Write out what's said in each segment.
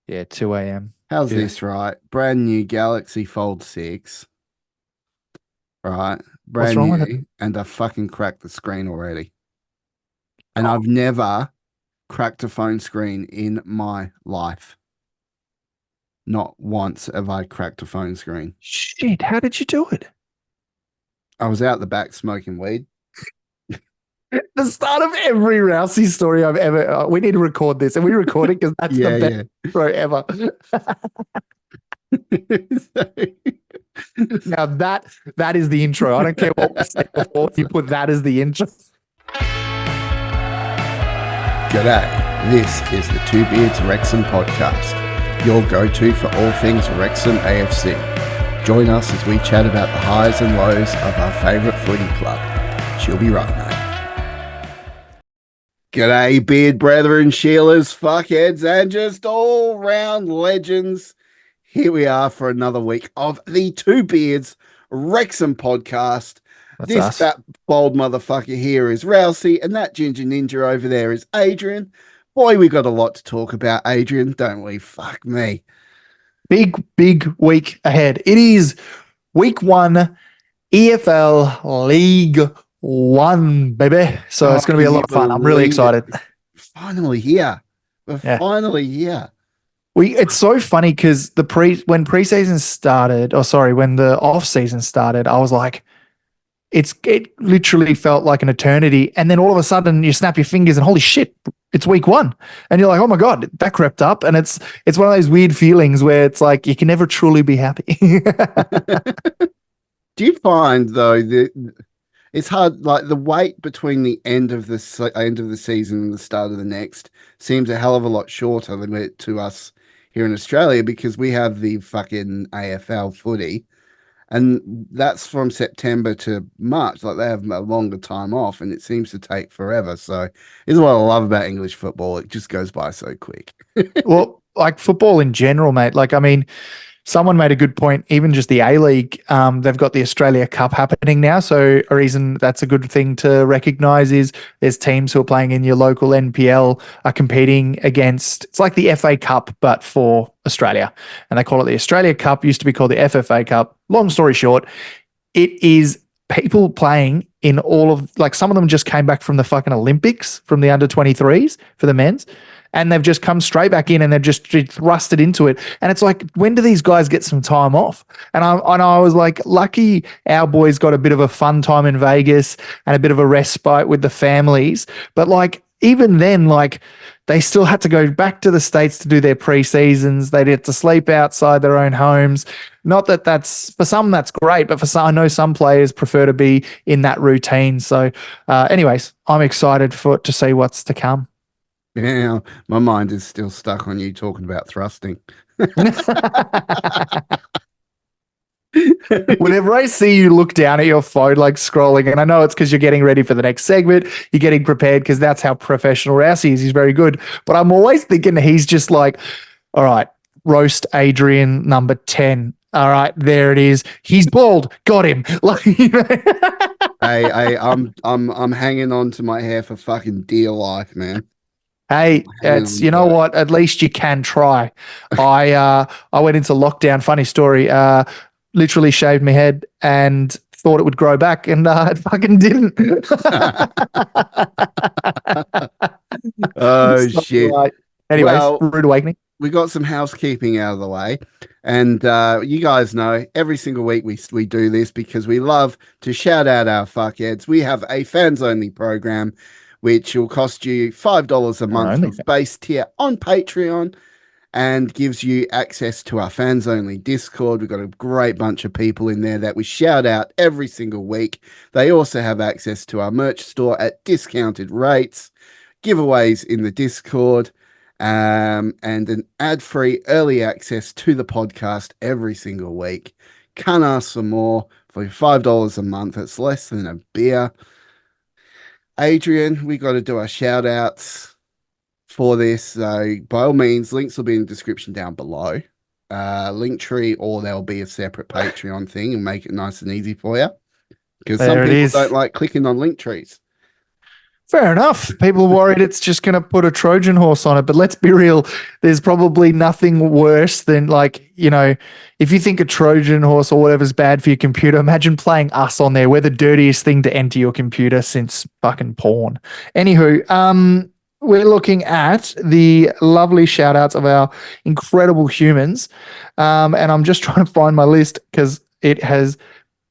Yeah, 2 a.m. How's Yeah. this, right? Brand new Galaxy Fold 6, right? What's Brand wrong with it? new, and I fucking cracked the screen already. And I've never cracked a phone screen in my life. Not once have I cracked a phone screen. Shit, how did you do it? I was out the back smoking weed. The start of every Rousey story I've ever. We need to record this, and we record it because that's the Yeah, best yeah. intro ever. Now that is the intro. I don't care what we said before. You put that as the intro. G'day. This is the Two Beards Wrexham Podcast, your go-to for all things Wrexham AFC. Join us as we chat about the highs and lows of our favourite footy club. She'll be right, mate. G'day, beard brethren, Sheilas, fuckheads, and just all-round legends. Here we are for another week of the Two Beards Wrexham Podcast. That's This us. fat, bold motherfucker here is Rousey, and that ginger ninja over there is Adrian. Boy, we got a lot to talk about, Adrian, don't we? Fuck me. Big week ahead. It is week one, EFL League One, baby. So Oh, it's going to be a can you lot of fun. I'm really believe it? excited. Finally here. We're Yeah. finally here. It's so funny because when preseason started, or sorry, when the off season started, I was like, it literally felt like an eternity. And then all of a sudden you snap your fingers and holy shit, it's week one. And you're like, oh my God, that crept up. And it's one of those weird feelings where it's like you can never truly be happy. Do you find though that it's hard, like the wait between the end of the end of the season and the start of the next seems a hell of a lot shorter than it to us here in Australia because we have the fucking AFL footy, and that's from September to March. Like they have a longer time off, and it seems to take forever. So, this is what I love about English football. It just goes by so quick. Well, like football in general, mate. Like, I mean, someone made a good point. Even just the A League, they've got the Australia Cup happening now. So a reason that's a good thing to recognise is there's teams who are playing in your local NPL are competing against. It's like the FA Cup, but for Australia, and they call it the Australia Cup. Used to be called the FFA Cup. Long story short, it is people playing in all of like some of them just came back from the fucking Olympics from the under 23s for the men's and they've just come straight back in and they've just thrusted into it. And it's like, when do these guys get some time off? And I was like, lucky our boys got a bit of a fun time in Vegas and a bit of a respite with the families. But like, even then, like, they still had to go back to the States to do their pre-seasons. They had to sleep outside their own homes. Not that that's, for some, that's great, but for some, I know some players prefer to be in that routine. So, anyways, I'm excited to see what's to come. Yeah, my mind is still stuck on you talking about thrusting. Whenever I see you look down at your phone, like scrolling, and I know it's because you're getting ready for the next segment, you're getting prepared because that's how professional Rousey is. He's very good. But I'm always thinking he's just like, all right, roast Adrian number 10. All right, there it is. He's bald. Got him. Like, I'm hanging on to my hair for fucking dear life, man. hey, Hanging it's on you know to it. what? At least you can try. I went into lockdown. Funny story. Literally shaved my head and thought it would grow back, and it fucking didn't. Oh So, shit. anyways, Well, rude awakening. we got some housekeeping out of the way. And you guys know every single week we do this because we love to shout out our fuckheads. We have a fans only program which will cost you $5 a Oh, month for only base tier on Patreon and gives you access to our fans only Discord. We've got a great bunch of people in there that we shout out every single week. They also have access to our merch store at discounted rates, giveaways in the Discord, and an ad-free early access to the podcast every single week. Can't ask for more for $5 a month. It's less than a beer. Adrian, we got to do our shout outs for this. So by all means, links will be in the description down below. Link tree, or there'll be a separate Patreon thing and make it nice and easy for you. Because some there it people don't is. like clicking on link trees. Fair enough. People are worried it's just going to put a Trojan horse on it, but let's be real. There's probably nothing worse than if you think a Trojan horse or whatever's bad for your computer, imagine playing us on there. We're the dirtiest thing to enter your computer since fucking porn. Anywho, we're looking at the lovely shout outs of our incredible humans. And I'm just trying to find my list because it has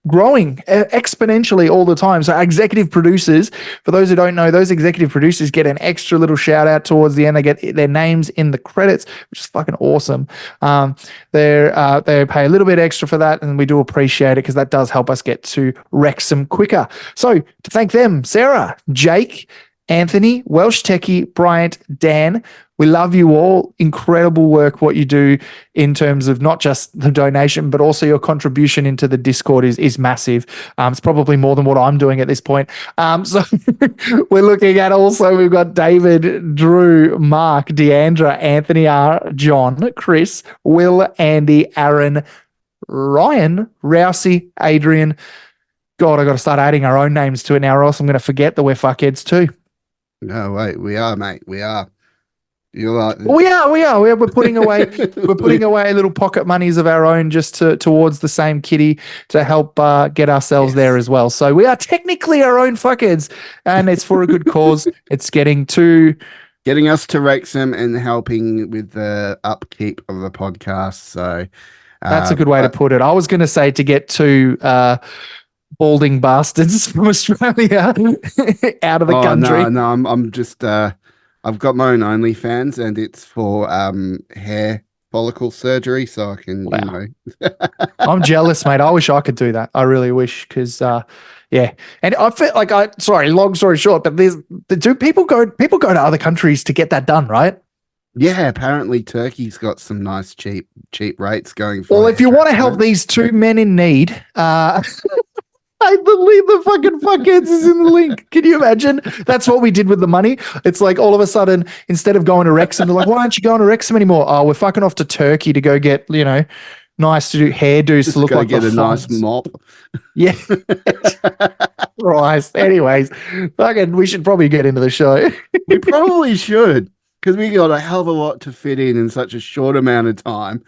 growing exponentially all the time. So executive producers, for those who don't know, those executive producers get an extra little shout out towards the end. They get their names in the credits, which is fucking awesome. They pay a little bit extra for that, and we do appreciate it because that does help us get to Wrexham quicker. So to thank them, Sarah, Jake, Anthony, Welsh Techie, Bryant, Dan, we love you all. Incredible work what you do in terms of not just the donation, but also your contribution into the Discord is massive. It's probably more than what I'm doing at this point. So we're looking at also, we've got David, Drew, Mark, Deandra, Anthony R, John, Chris, Will, Andy, Aaron, Ryan, Rousey, Adrian. God, I got to start adding our own names to it now, or else I'm going to forget that we're fuckheads too. No, wait, we are, mate. We are. You're like, we are. We're putting away little pocket monies of our own just towards the same kitty to help get ourselves there as well. So we are technically our own fuckheads, and it's for a good cause. It's getting us to Wrexham and helping with the upkeep of the podcast. So that's a good way to put it. I was going to say to get to balding bastards from Australia out of the country. No, I'm just. I've got my own OnlyFans, and it's for hair follicle surgery, so I can, I'm jealous, mate. I wish I could do that. I really wish, because, yeah. And I feel like long story short, but people go to other countries to get that done, right? Yeah, apparently Turkey's got some nice cheap rates going for. Well, if you want to help these two men in need, I believe the fucking fuckheads is in the link. Can you imagine? That's what we did with the money. It's like all of a sudden, instead of going to Wrexham, they're like, why aren't you going to Wrexham anymore? Oh, we're fucking off to Turkey to go get, nice to do hairdos just to look go like get the a nice mop. Yeah. Right. Anyways, fucking, we should probably get into the show. We probably should, because we got a hell of a lot to fit in such a short amount of time.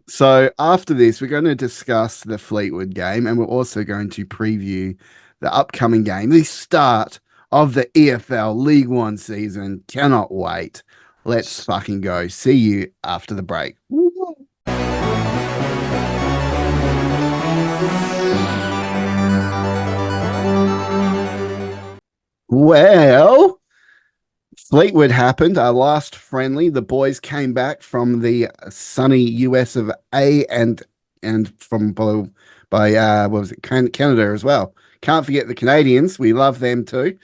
So after this, we're going to discuss the Fleetwood game, and we're also going to preview the upcoming game, the start of the EFL League One season. Cannot wait. Let's fucking go. See you after the break. Well, Fleetwood happened, our last friendly. The boys came back from the sunny US of A and from what was it, Canada as well. Can't forget the Canadians. We love them too,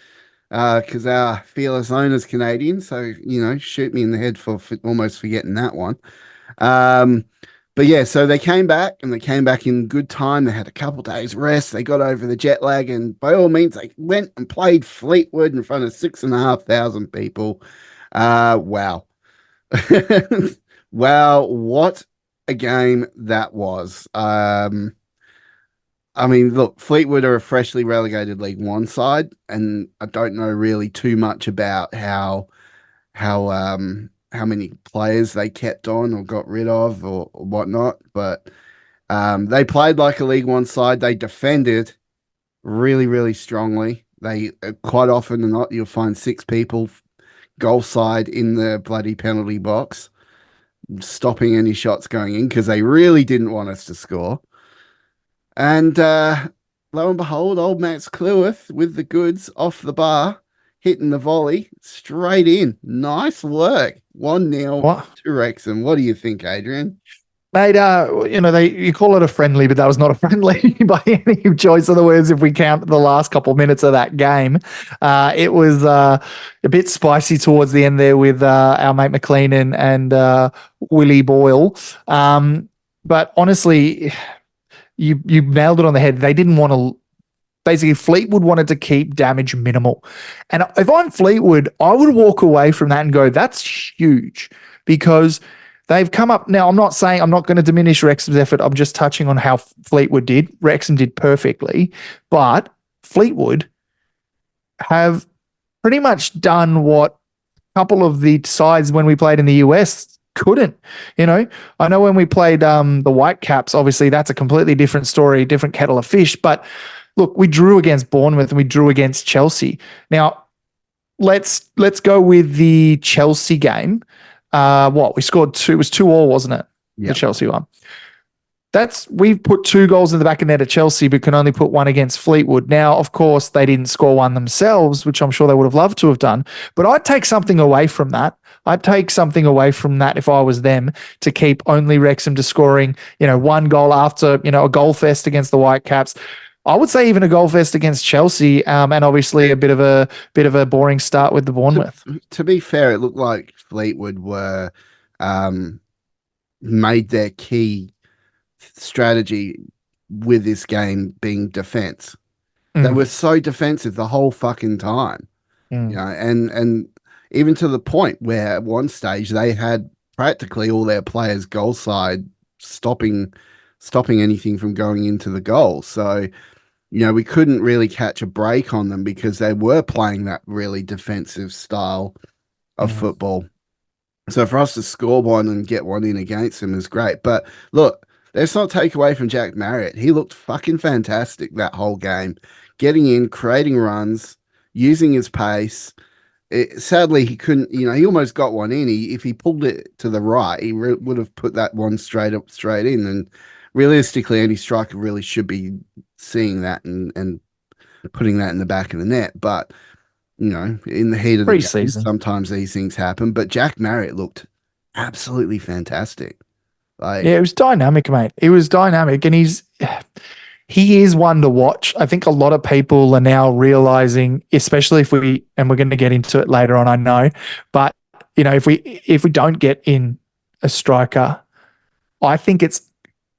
because our fearless owner's Canadian. So, shoot me in the head for almost forgetting that one. But yeah, so they came back, and they came back in good time. They had a couple days rest. They got over the jet lag, and by all means, they went and played Fleetwood in front of 6,500 people. Wow. Wow, what a game that was. I mean, look, Fleetwood are a freshly relegated League One side, and I don't know really too much about how many players they kept on or got rid of or whatnot, but they played like a League One side. They defended really, really strongly. They quite often than not, you'll find 6 people goal side in the bloody penalty box, stopping any shots going in because they really didn't want us to score. And lo and behold, old Max Cleworth with the goods off the bar, hitting the volley straight in. Nice work. 1-0 to Wrexham. What do you think, Adrian? Mate, you call it a friendly, but that was not a friendly by any choice of the words if we count the last couple of minutes of that game. It was a bit spicy towards the end there with our mate McLean and Willie Boyle. But honestly, you nailed it on the head. They didn't want to. Basically, Fleetwood wanted to keep damage minimal. And if I'm Fleetwood, I would walk away from that and go, that's huge, because they've come up. Now, I'm not saying I'm not going to diminish Wrexham's effort. I'm just touching on how Fleetwood did. Wrexham did perfectly, but Fleetwood have pretty much done what a couple of the sides when we played in the US couldn't. I know when we played the Whitecaps, obviously that's a completely different story, different kettle of fish. But look, we drew against Bournemouth and we drew against Chelsea. Now, let's go with the Chelsea game. We scored two. It was 2-2, wasn't it? Yep. The Chelsea one. We've put 2 goals in the back of net at Chelsea, but can only put 1 against Fleetwood. Now, of course, they didn't score 1 themselves, which I'm sure they would have loved to have done. But I'd take something away from that. If I was them, to keep only Wrexham to scoring, 1 goal after, a goal fest against the Whitecaps. I would say even a goal fest against Chelsea, and obviously a bit of a boring start with the Bournemouth. To be fair, it looked like Fleetwood were made their key strategy with this game being defense. They were so defensive the whole fucking time, and even to the point where at one stage they had practically all their players goal side stopping anything from going into the goal. So, we couldn't really catch a break on them because they were playing that really defensive style of football. So for us to score 1 and get 1 in against them is great. But look, let's not take away from Jack Marriott. He looked fucking fantastic that whole game, getting in, creating runs, using his pace. Sadly, he couldn't, he almost got 1 in. If he pulled it to the right, he would have put that one straight in. And realistically, any striker really should be seeing that and putting that in the back of the net. But, in the heat of the game, sometimes these things happen. But Jack Marriott looked absolutely fantastic. It was dynamic, mate. It was dynamic. And he is one to watch. I think a lot of people are now realizing, especially and we're going to get into it later on, I know, but if we don't get in a striker, I think it's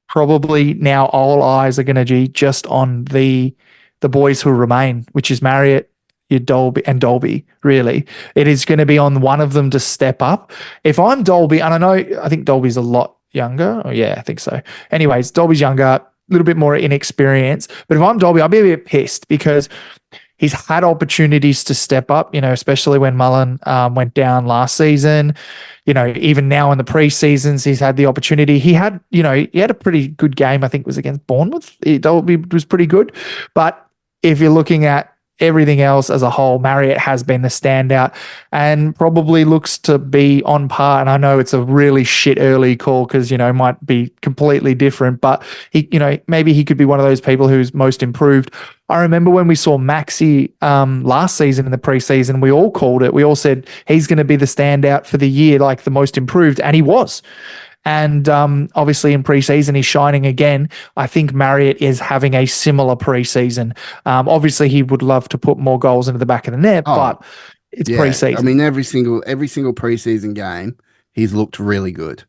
probably now all eyes are going to be just on the boys who remain, which is Marriott, Dolby, really. It is going to be on one of them to step up. If I'm Dolby, and I think Dolby's a lot younger. Oh, yeah, I think so. Anyways, Dolby's younger, a little bit more inexperienced. But if I'm Dolby, I'll be a bit pissed because he's had opportunities to step up, especially when Mullen went down last season. Even now in the pre-seasons, he's had the opportunity. He had a pretty good game, I think it was against Bournemouth. Dolby was pretty good. But if you're looking at everything else as a whole, Marriott has been the standout and probably looks to be on par. And I know it's a really shit early call because, might be completely different, but he, maybe he could be one of those people who's most improved. I remember when we saw Maxi last season in the preseason, we all called it. We all said he's going to be the standout for the year, like the most improved, and he was. And obviously in preseason, he's shining again. I think Marriott is having a similar preseason. Obviously, he would love to put more goals into the back of the net, but it's preseason. I mean, every single preseason game, he's looked really good.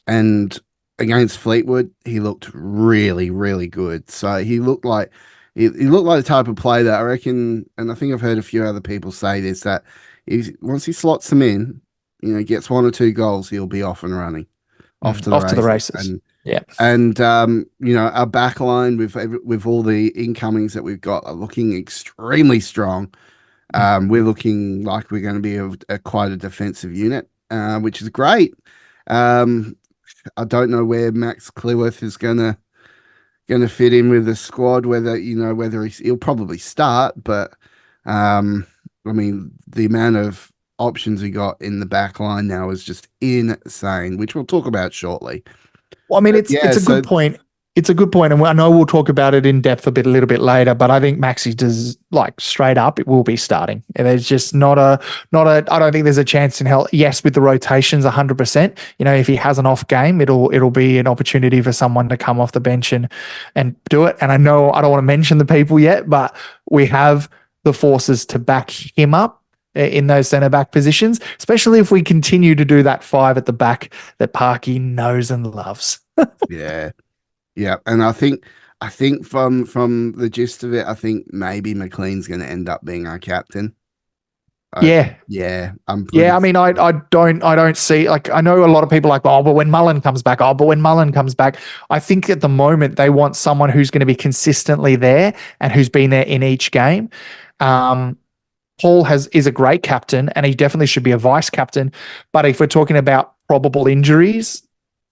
And against Fleetwood, he looked really, really good. So he looked like the type of player that I reckon, and I think I've heard a few other people say this, that once he slots them in, gets 1 or 2 goals, he'll be off and running. Off to the races. And our back line with all the incomings that we've got are looking extremely strong. We're looking like we're going to be quite a defensive unit, which is great. I don't know where Max Cleworth is going to fit in with the squad. Whether he'll probably start, but the amount of options he got in the back line now is just insane, which we'll talk about shortly. Well, it's a good point. It's a good point, and I know we'll talk about it in depth a little bit later. But I think Maxi does, straight up, it will be starting. And there's just not a. I don't think there's a chance in hell. Yes, with the rotations, 100%. If he has an off game, it'll be an opportunity for someone to come off the bench and do it. And I know I don't want to mention the people yet, but we have the forces to back him up in those centre back positions, especially if we continue to do that 5 at the back that Parky knows and loves. Yeah, and I think from the gist of it, I think maybe McLean's going to end up being our captain. Yeah, I don't see, I know a lot of people but when Mullen comes back, I think at the moment they want someone who's going to be consistently there and who's been there in each game. Paul is a great captain, and he definitely should be a vice captain. But if we're talking about probable injuries,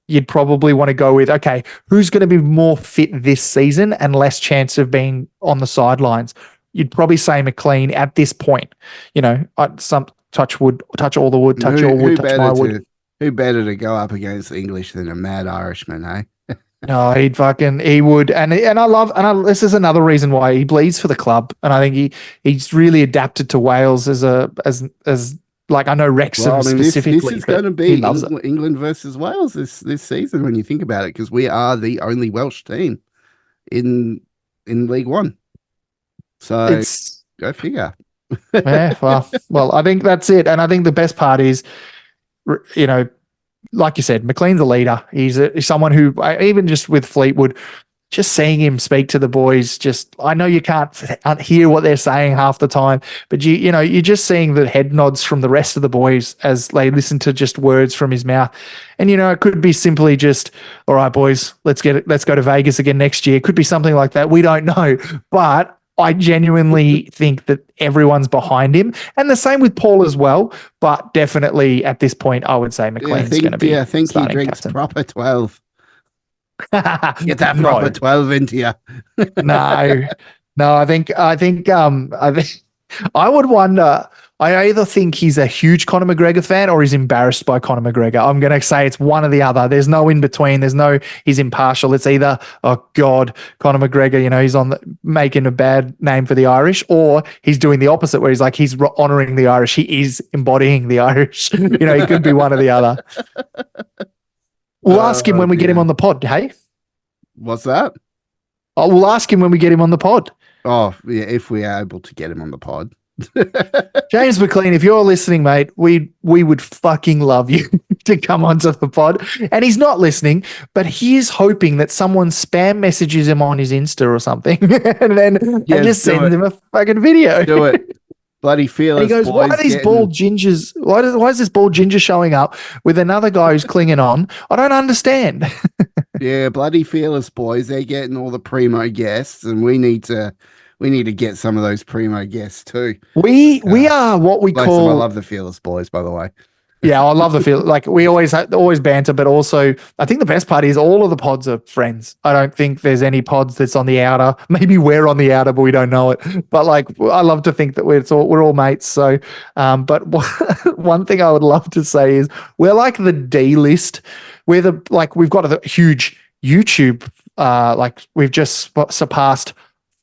you'd probably want to go with, okay, who's going to be more fit this season and less chance of being on the sidelines? You'd probably say McLean at this point. Some touch wood, touch all the wood, touch all wood, touch my wood. Who better to go up against the English than a mad Irishman, eh? No, he would, and this is another reason why he bleeds for the club, and I think he's really adapted to Wales as like, I know Wrexham specifically. This is going to be England versus Wales this season when you think about it, because we are the only Welsh team in League One. So go figure. Yeah, well, I think that's it, and I think the best part is, like you said, McLean's a leader. He's someone who, even just with Fleetwood, just seeing him speak to the boys, I know you can't hear what they're saying half the time, but you're just seeing the head nods from the rest of the boys as they listen to just words from his mouth. And, it could be simply just, all right, boys, let's go to Vegas again next year. It could be something like that. We don't know, but I genuinely think that everyone's behind him, and the same with Paul as well. But definitely at this point, I would say McLean's going to be. I think he drinks captain. Proper 12. Get that proper 12 into you. No. I think I would wonder. I either think he's a huge Conor McGregor fan or he's embarrassed by Conor McGregor. I'm going to say it's one or the other. There's no in between. He's impartial. It's either, oh God, Conor McGregor, he's making a bad name for the Irish, or he's doing the opposite where he's honoring the Irish. He is embodying the Irish. He could be one or the other. We'll ask him when we get him on the pod. Hey, what's that? We'll ask him when we get him on the pod. Oh yeah, if we are able to get him on the pod. James McLean, if you're listening, mate, we would fucking love you to come onto the pod. And he's not listening, but he is hoping that someone spam messages him on his Insta or something, and just sends him a fucking video. Do it. Bloody fearless. And he goes, why are these bald gingers? Why is this bald ginger showing up with another guy who's clinging on? I don't understand. Yeah, bloody fearless boys. They're getting all the primo guests, and we need to get some of those primo guests too. We are what we call. I love the fearless boys, by the way. Yeah, I love the feel. Like, we always banter, but also I think the best part is all of the pods are friends. I don't think there's any pods that's on the outer. Maybe we're on the outer, but we don't know it. But I love to think that we're all mates. So, but one thing I would love to say is we're like the D list. We've got a huge YouTube. We've just surpassed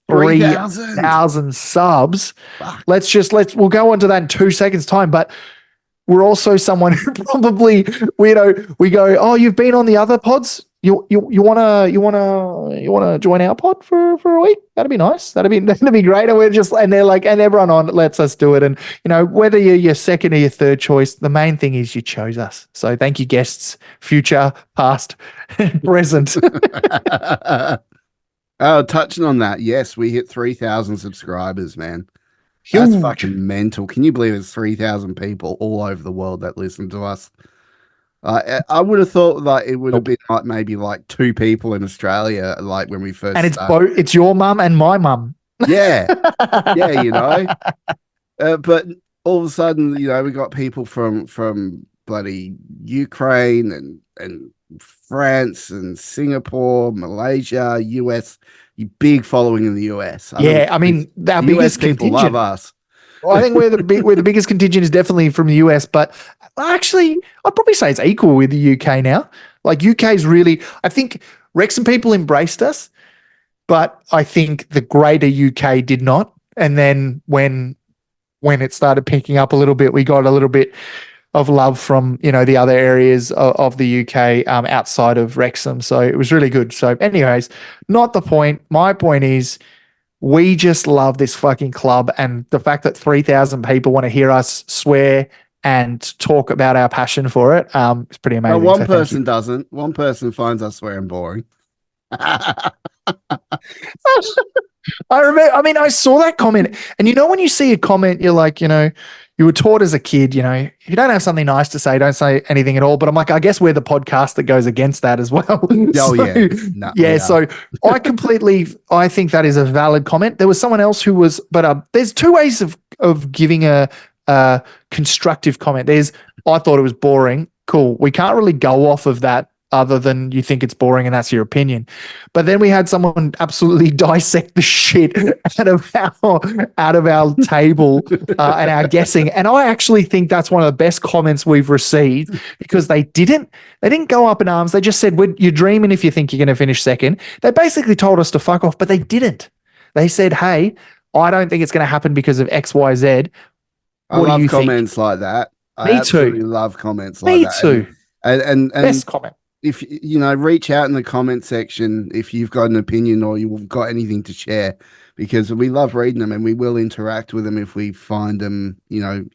3,000 subs. Fuck. We'll go on to that in 2 seconds time, but we're also someone who probably, we go, oh, you've been on the other pods. You wanna join our pod for a week? That'd be nice. That'd be great. And they're like, and everyone on lets us do it. And whether you're your second or your third choice, the main thing is you chose us. So thank you, guests, future, past, present. Oh, touching on that, yes, we hit 3,000 subscribers, man. That's fucking mental. Can you believe there's 3,000 people all over the world that listen to us? I would have thought it would have been maybe 2 people in Australia, when we first. And it's your mum and my mum. Yeah, yeah, but all of a sudden, we got people from bloody Ukraine and France and Singapore, Malaysia, US. Big following in the US. I mean, our biggest people contingent. love us. Well, I think we're the biggest contingent is definitely from the US, but actually, I'd probably say it's equal with the UK now. UK's really, I think Wrexham people embraced us, but I think the greater UK did not. And then when it started picking up a little bit, we got a little bit of love from the other areas of the UK outside of Wrexham. So it was really good. So anyways, not the point. My point is we just love this fucking club, and the fact that 3,000 people want to hear us swear and talk about our passion for it is pretty amazing. No, one person doesn't. One person finds us swearing boring. I remember. I mean, I saw that comment, and when you see a comment, you're like, you were taught as a kid, if you don't have something nice to say, don't say anything at all. But I'm like, I guess we're the podcast that goes against that as well. Oh, yeah. No, yeah. So I think that is a valid comment. There was someone else who was, but there's 2 ways of of giving a constructive comment. I thought it was boring. Cool. We can't really go off of that other than you think it's boring and that's your opinion. But then we had someone absolutely dissect the shit out of our table and our guessing. And I actually think that's one of the best comments we've received because they didn't go up in arms. They just said, "You're dreaming if you think you're going to finish second." They basically told us to fuck off, but they didn't. They said, "Hey, I don't think it's going to happen because of X, Y, Z. I What do love you think?" comments like that. I Me absolutely too. love comments like Me that. too. And Best comment. if reach out in the comment section if you've got an opinion or you've got anything to share, because we love reading them and we will interact with them if we find them,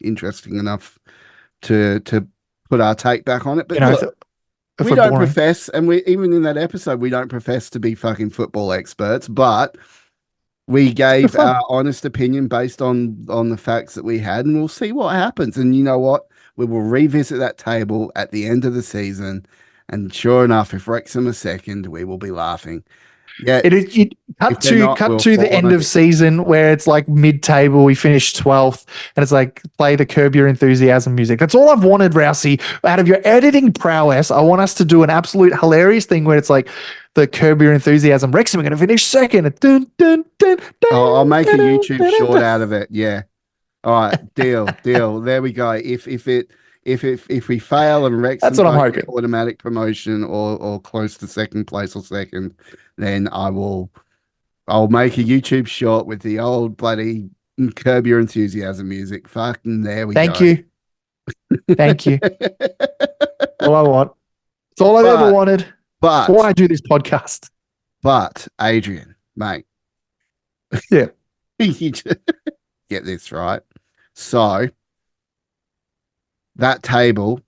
interesting enough to put our take back on it. But look, if we we're don't boring. profess, and we even in that episode, we don't profess to be fucking football experts, but we gave our honest opinion based on the facts that we had, and we'll see what happens. And you know what? We will revisit that table at the end of the season, and sure enough, if Wrexham are second, we will be laughing. Yeah, cut to the end of season where it's like mid-table, we finished 12th, and it's like play the Curb Your Enthusiasm music. That's all I've wanted, Rousey. Out of your editing prowess, I want us to do an absolute hilarious thing where it's like the Curb Your Enthusiasm. Wrexham are going to finish second. Dun, dun, dun, dun, I'll make a YouTube dun, short dun. out of it. Yeah. All right, deal. There we go. If we fail and Wrexham That's what I'm don't hoping. get automatic promotion or close to second place or second, then I'll make a YouTube short with the old bloody Curb Your Enthusiasm music. Fucking there we go. Thank you. Thank you. All I want. It's all I've ever wanted. But that's why I do this podcast. But Adrian, mate. Yeah. You just get this right. So that table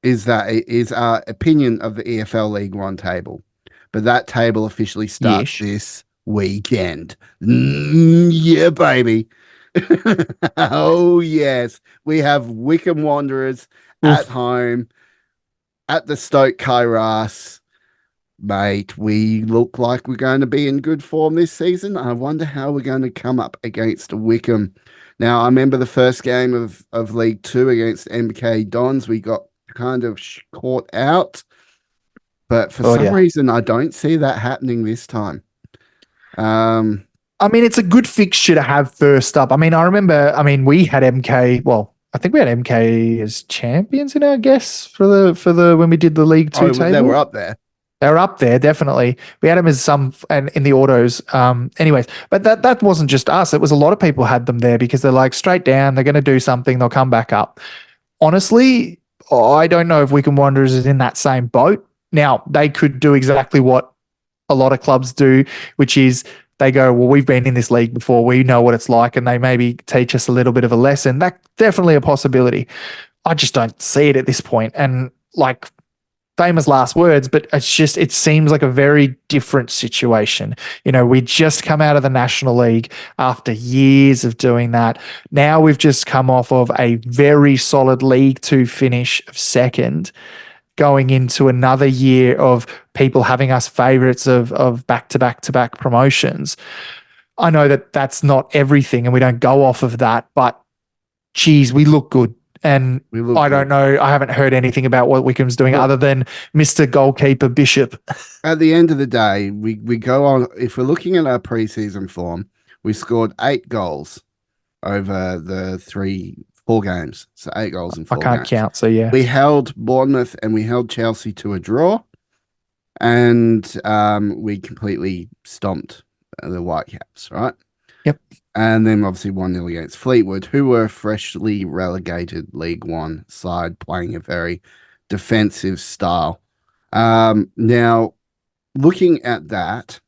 is our opinion of the EFL League One table. But that table officially starts this weekend. Yeah, baby. Oh, yes. We have Wickham Wanderers at home at the Stoke Kairos. Mate, we look like we're going to be in good form this season. I wonder how we're going to come up against Wickham. Now, I remember the first game of League Two against MK Dons. We got kind of caught out. But for some reason, I don't see that happening this time. I mean, it's a good fixture to have first up. I mean, we had MK. Well, I think we had MK as champions in our guess for the when we did the League Two table. They were up there. They were up there, definitely. We had them as and in the autos. Anyways, but that wasn't just us. It was a lot of people had them there because they're like straight down. They're going to do something. They'll come back up. Honestly, I don't know if Wickham Wanderers is in that same boat. Now, they could do exactly what a lot of clubs do, which is they go, well, we've been in this league before. We know what it's like, and they maybe teach us a little bit of a lesson. That's definitely a possibility. I just don't see it at this point. And like famous last words, but it seems like a very different situation. We just come out of the National League after years of doing that. Now we've just come off of a very solid League Two finish of second, going into another year of people having us favourites of back-to-back-to-back promotions. I know that that's not everything and we don't go off of that, but geez, we look good. And I don't know, I haven't heard anything about what Wickham's doing other than Mr. Goalkeeper Bishop. At the end of the day, we go on, if we're looking at our preseason form, we scored 8 goals over the 4 games. So 8 goals in 4 games. I can't count, so yeah. We held Bournemouth and we held Chelsea to a draw. And we completely stomped the Whitecaps, right? Yep. And then obviously 1-0 against Fleetwood, who were a freshly relegated League One side playing a very defensive style. Now, looking at that,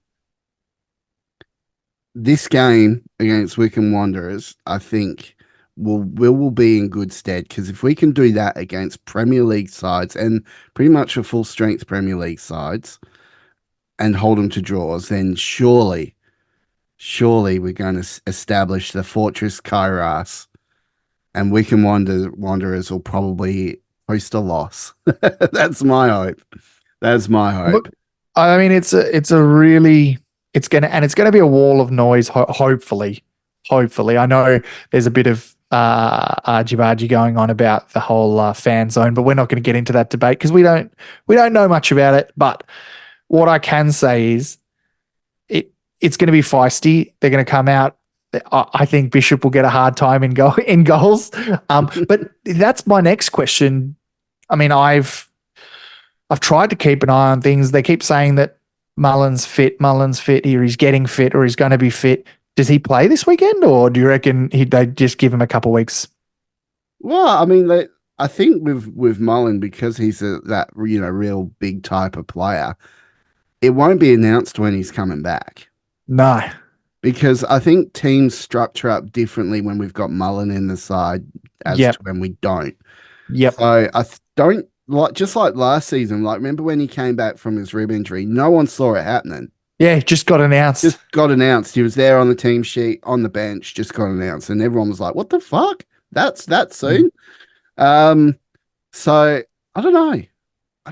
this game against Wickham Wanderers, I think will be in good stead, because if we can do that against Premier League sides and pretty much a full strength Premier League sides and hold them to draws, then surely we're going to establish the Fortress Kairos, and Wickham Wanderers will probably post a loss. That's my hope. Look, I mean, it's going to be a wall of noise, hopefully. Hopefully, I know there's a bit of argy-bargy going on about the whole fan zone, but we're not going to get into that debate because we don't know much about it. But what I can say is it's going to be feisty. They're going to come out. I think Bishop will get a hard time in goals. But that's my next question. I mean, I've tried to keep an eye on things. They keep saying that Mullen's fit, or he's getting fit, or he's going to be fit. Does he play this weekend, or do you reckon they just give him a couple of weeks? Well, I mean, I think with Mullen, because he's that real big type of player, it won't be announced when he's coming back. No, because I think teams structure up differently when we've got Mullen in the side as to when we don't. Yep. So I don't like, just like last season. Like, remember when he came back from his rib injury? No one saw it happening. Yeah, just got announced. He was there on the team sheet, on the bench, just got announced. And everyone was like, what the fuck? That's that soon? So I don't know. I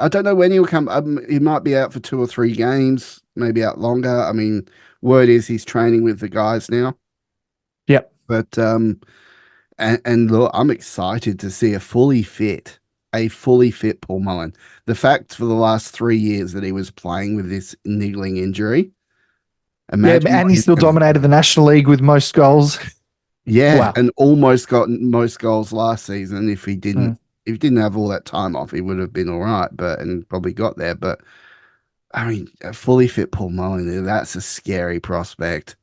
don't know when he'll come. He might be out for 2 or 3 games, maybe out longer. I mean, word is he's training with the guys now. Yep. But and look, I'm excited to see a fully fit Paul Mullen. The fact for the last 3 years that he was playing with this niggling injury. Imagine and he still dominated the National League with most goals. Yeah, wow. And almost got most goals last season. If he didn't have all that time off, he would have been all right, and probably got there. But I mean, a fully fit Paul Mullen, that's a scary prospect.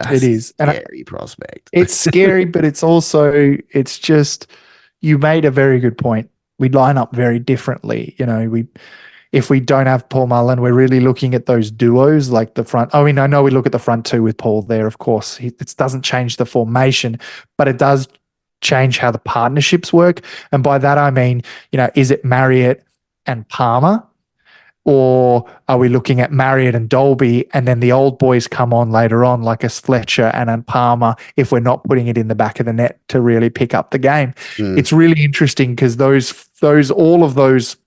It is a scary prospect. It's scary, but it's just, you made a very good point. We line up very differently. If we don't have Paul Mullen, we're really looking at those duos like the front. I mean, I know we look at the front two with Paul there, of course. It doesn't change the formation, but it does change how the partnerships work. And by that, I mean, is it Marriott and Palmer? Or are we looking at Marriott and Dolby, and then the old boys come on later on, like a Fletcher and a Palmer, if we're not putting it in the back of the net to really pick up the game? It's really interesting because all of those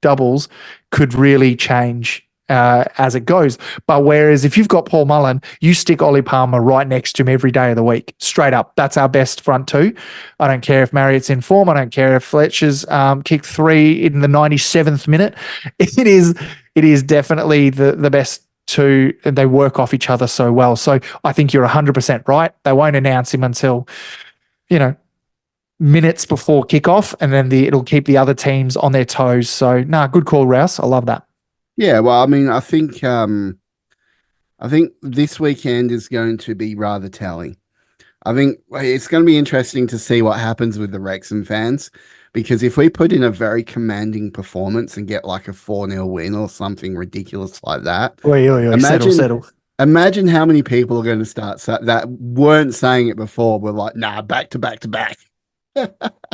doubles could really change as it goes. But whereas if you've got Paul Mullen, you stick Ollie Palmer right next to him every day of the week, straight up. That's our best front two. I don't care if Marriott's in form. I don't care if Fletcher's kicked 3 in the 97th minute. It is definitely the best two, and they work off each other so well. So I think you're 100% right. They won't announce him until, minutes before kickoff, and then it'll keep the other teams on their toes. So, good call, Rouse. I love that. Yeah, well, I mean, I think this weekend is going to be rather telling. I think it's going to be interesting to see what happens with the Wrexham fans, because if we put in a very commanding performance and get like a 4-0 win or something ridiculous like that, imagine how many people are going to start that weren't saying it before. We're like, nah, back to back to back.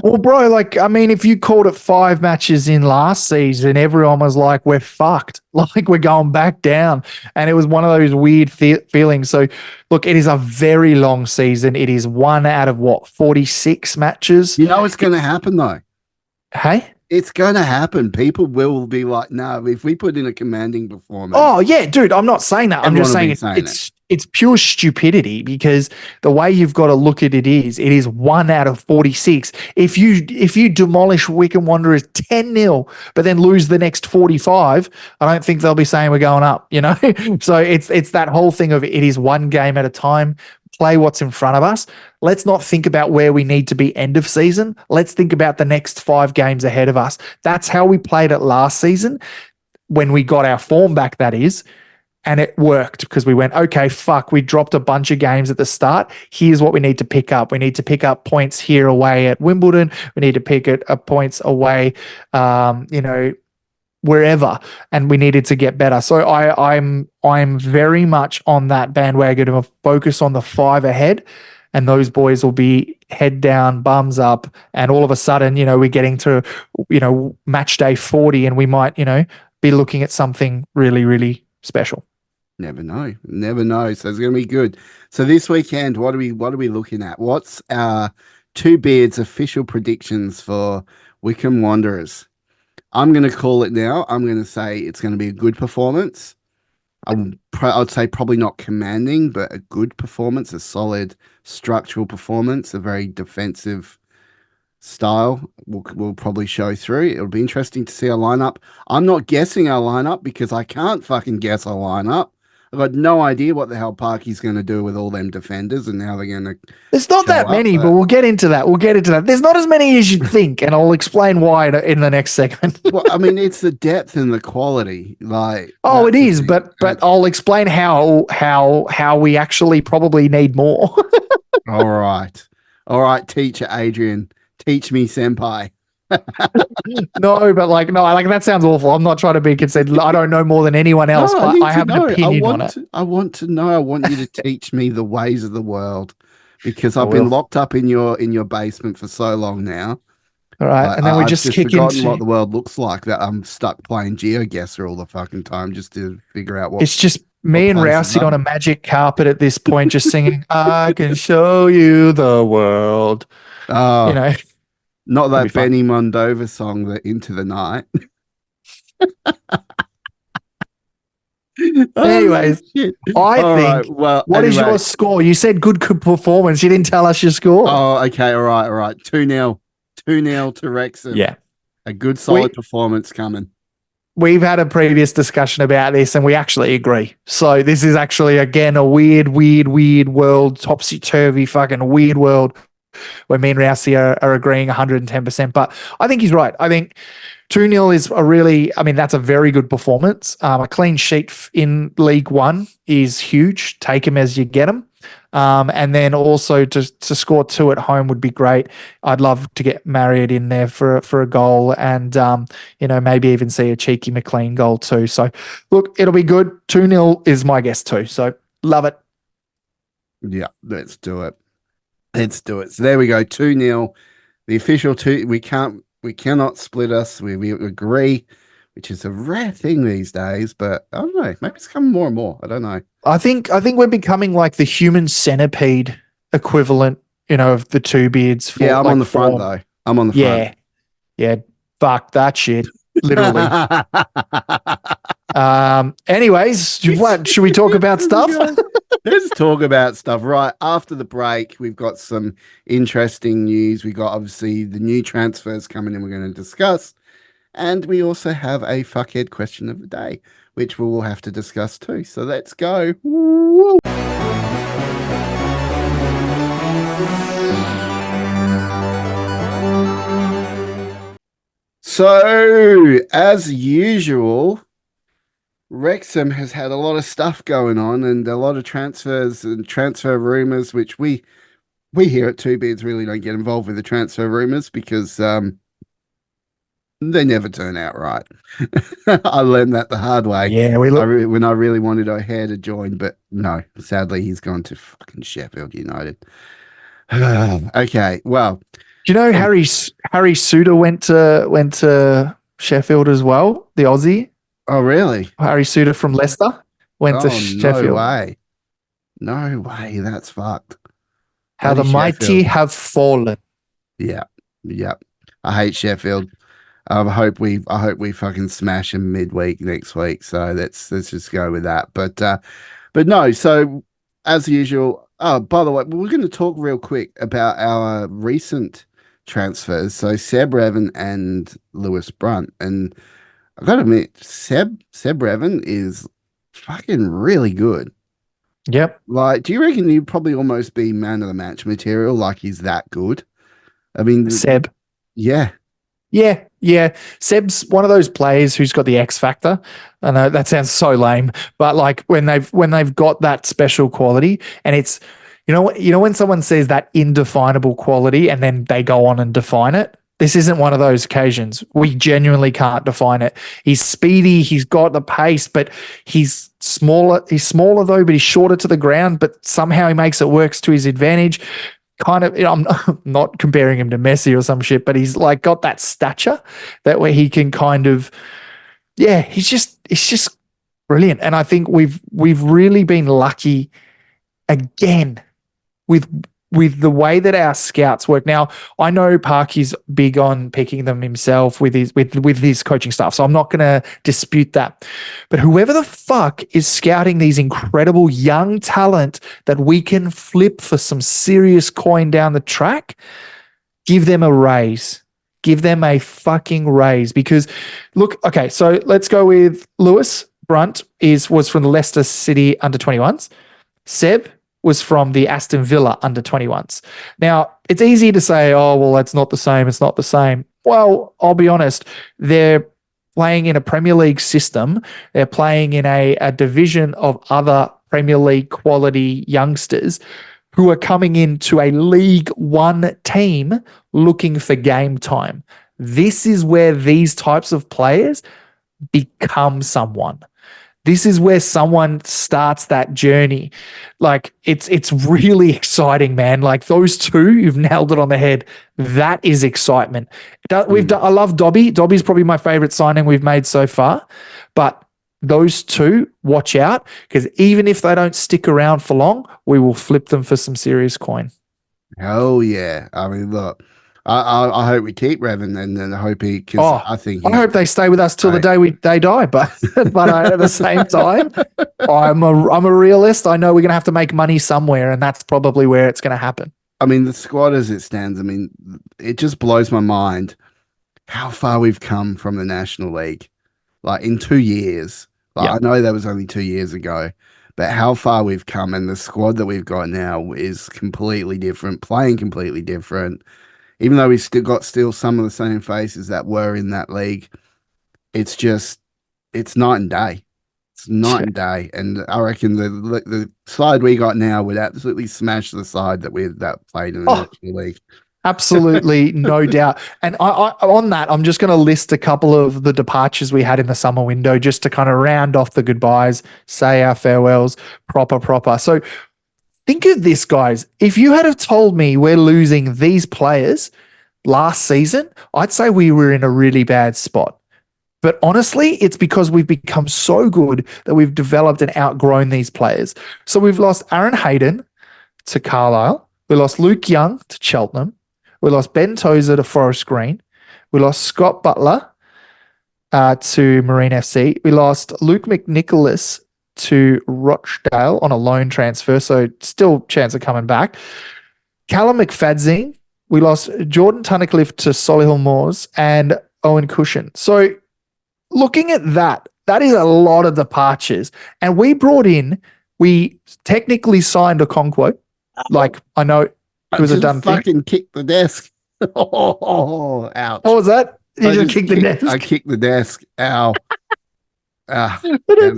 Well, bro, if you called it 5 matches in last season, everyone was like, we're fucked. Like, we're going back down. And it was one of those weird feelings. So, look, it is a very long season. It is 1 out of 46 matches. You know what's going to happen, though? Hey? It's going to happen. People will be like, no, if we put in a commanding performance. Oh, yeah, dude, I'm not saying that. I'm just saying it's pure stupidity, because the way you've got to look at it is 1 out of 46. If you demolish Wickham Wanderers 10-0, but then lose the next 45, I don't think they'll be saying we're going up, So it's that whole thing of it is one game at a time. Play what's in front of us. Let's not think about where we need to be end of season. Let's think about the next 5 games ahead of us. That's how we played it last season when we got our form back, that is. And it worked because we went, okay, fuck, we dropped a bunch of games at the start. Here's what we need to pick up. We need to pick up points here away at Wimbledon. We need to pick up points away, wherever, and we needed to get better. So I'm very much on that bandwagon of focus on the 5 ahead, and those boys will be head down, bums up, and all of a sudden, we're getting to, match day 40, and we might, be looking at something really, really special. Never know. So it's going to be good. So this weekend, what are we looking at? What's our Two Beards official predictions for Wickham Wanderers? I'm going to call it now. I'm going to say it's going to be a good performance. I'd say probably not commanding, but a good performance, a solid structural performance, a very defensive style will probably show through. It'll be interesting to see our lineup. I'm not guessing our lineup because I can't fucking guess our lineup. I've got no idea what the hell Parky's going to do with all them defenders and how they're going to There's not show that up, many, but we'll get into that. There's not as many as you'd think, and I'll explain why in the next segment. Well, I mean, it's the depth and the quality. Like, Oh, it that's the is, thing. but I'll explain how we actually probably need more. All right, teacher Adrian, teach me, senpai. No, that sounds awful. I'm not trying to be conceited. I don't know more than anyone else, No, I but need I to have an know. opinion on it. I want to know. I want you to teach me the ways of the world because I I've been will. locked up in your basement for so long now. All right, Like, and then we I've just just kick forgotten into. what the world looks like. That I'm stuck playing GeoGuessr all the fucking time just to figure out what. It's just me and places Rousey are. on a magic carpet at this point, just singing, "I can show you the world." Oh, You know, not it'll be that fun. Benny Mondova song, that Into the Night. Oh, Anyways, shit. I All right. think. Well, What is anyway. your score? You said good performance. You didn't tell us your score. Oh, okay. All right. 2-0. 2-0 to Wrexham. Yeah. A good, solid performance coming. We've had a previous discussion about this and we actually agree. So this is actually, again, a weird world, topsy-turvy fucking weird world where me and Rousey are agreeing 110%. But I think he's right. I think 2-0 is that's a very good performance. A clean sheet in League One is huge. Take him as you get him. And then also to score 2 at home would be great. I'd love to get Marriott in there for a goal and, maybe even see a cheeky McLean goal too. So, look, it'll be good. 2-0 is my guess too. So, love it. Yeah, let's do it. So there we go. 2-0. The official 2. We cannot split us. We agree, which is a rare thing these days, but I don't know. Maybe it's coming more and more. I don't know. I think we're becoming like the human centipede equivalent, of the two beards. Yeah, I'm on the front though. I'm on the front. Yeah. Fuck that shit. Literally. Anyways, should we talk about stuff? Let's talk about stuff. Right after the break, we've got some interesting news. We got obviously the new transfers coming in. We're going to discuss, and we also have a fuckhead question of the day, which we will have to discuss too. So let's go. Woo. So, as usual, Wrexham has had a lot of stuff going on and a lot of transfers and transfer rumours, which we here at Two Beards really don't get involved with the transfer rumours because they never turn out right. I learned that the hard way. Yeah, when I really wanted O'Hare to join, but no, sadly he's gone to fucking Sheffield United. Okay, well, do you know Harry Suter went to Sheffield as well? The Aussie. Oh, really? Harry Suter from Leicester went to Sheffield. No way. That's fucked. How the mighty have fallen. Yeah. I hate Sheffield. I hope we fucking smash them midweek next week. So let's just go with that. But no. So as usual. Oh, by the way, we're going to talk real quick about our recent transfers. So Seb Revan and Lewis Brunt, and I've got to admit, Seb Revan is fucking really good. Yep. Like, do you reckon he'd probably almost be man of the match material? Like, he's that good? I mean, Seb. Yeah. Seb's one of those players who's got the X factor. I know that sounds so lame, but like when they've got that special quality, and it's when someone says that indefinable quality and then they go on and define it. This isn't one of those occasions. We genuinely can't define it. He's speedy. He's got the pace, but he's smaller. He's smaller though, but he's shorter to the ground. But somehow he makes it works to his advantage. Kind of, I'm not comparing him to Messi or some shit, but he's like got that stature that where he can kind of, he's just brilliant. And I think we've really been lucky again with with the way that our scouts work. Now, I know Parky's big on picking them himself with his coaching staff, so I'm not going to dispute that. But whoever the fuck is scouting these incredible young talent that we can flip for some serious coin down the track, give them a raise. Give them a fucking raise because, look, okay, so let's go with Lewis Brunt was from the Leicester City under-21s. Seb was from the Aston Villa under-21s. Now, it's easy to say, oh, well, that's not the same. It's not the same. Well, I'll be honest. They're playing in a Premier League system. They're playing in a division of other Premier League quality youngsters who are coming into a League One team looking for game time. This is where these types of players become someone. This is where someone starts that journey. Like, it's really exciting, man. Like, those two, you've nailed it on the head. That is excitement. I love Dobby. Dobby's probably my favorite signing we've made so far. But those two, watch out, because even if they don't stick around for long, we will flip them for some serious coin. Hell yeah. I mean, look, I hope we keep Revan, and then I hope I hope they stay with us till the day they die. But at the same time, I'm a realist. I know we're going to have to make money somewhere, and that's probably where it's going to happen. I mean, the squad as it stands, I mean, it just blows my mind how far we've come from the National League. Like, in 2 years. Like, I know that was only 2 years ago, but how far we've come, and the squad that we've got now is completely different, playing completely different. Even though we've still got some of the same faces that were in that league, it's night and day. It's night and day. And I reckon the side we got now would absolutely smash the side that played in the National League. Absolutely, no doubt. And I on that, I'm just going to list a couple of the departures we had in the summer window just to kind of round off the goodbyes, say our farewells, proper. So think of this, guys. If you had have told me we're losing these players last season, I'd say we were in a really bad spot. But honestly, it's because we've become so good that we've developed and outgrown these players. So we've lost Aaron Hayden to Carlisle. We lost Luke Young to Cheltenham. We lost Ben Tozer to Forest Green. We lost Scott Butler to Marine FC. We lost Luke McNicholas to Rochdale on a loan transfer, so still chance of coming back. Callum McFadzing. We lost Jordan Tunnicliffe to Solihull Moors and Owen Cushion. So looking at that is a lot of departures. And we technically signed a Okonkwo. Like, I know it was a done thing. I fucking kicked the desk. Oh, ouch. What was that? You just kicked the desk? I kicked the desk. Ow.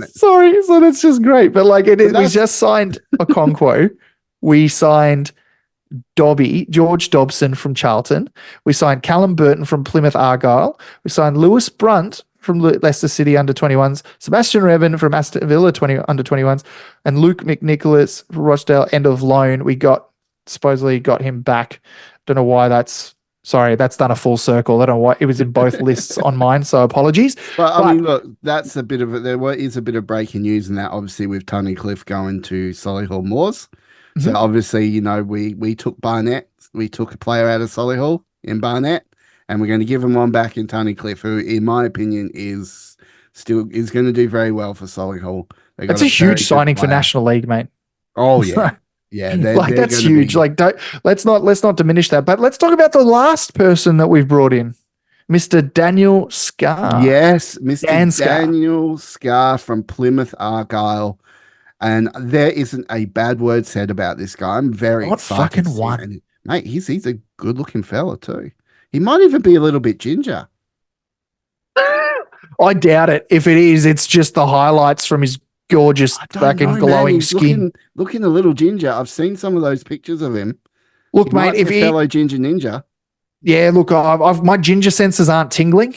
Sorry. So that's just great. But like, we just signed Okonkwo. We signed George Dobson from Charlton. We signed Callum Burton from Plymouth Argyle. We signed Lewis Brunt from Leicester City under-21s, Sebastian Revan from Aston Villa under-21s, and Luke McNicholas from Rochdale, end of loan. We supposedly got him back. Don't know why that's done a full circle. I don't know why it was in both lists on mine, so apologies. But I mean, look, that's there is a bit of breaking news in that, obviously, with Tony Cliff going to Solihull Moors. Mm-hmm. So obviously, we took Barnett. We took a player out of Solihull in Barnett, and we're going to give him one back in Tony Cliff, who, in my opinion, is going to do very well for Solihull. It's a huge signing for National League, mate. Oh yeah. Yeah, that's huge. Let's not diminish that. But let's talk about the last person that we've brought in, Mr. Daniel Scarr. Yes, Mr. Daniel Scarr from Plymouth Argyle, and there isn't a bad word said about this guy. I'm very excited. Fucking one, mate. He's a good-looking fella too. He might even be a little bit ginger. I doubt it. If it is, it's just the highlights from his gorgeous fucking glowing skin. Looking a little ginger. I've seen some of those pictures of him. Look, mate, if he fellow ginger ninja. Yeah, look, my ginger senses aren't tingling,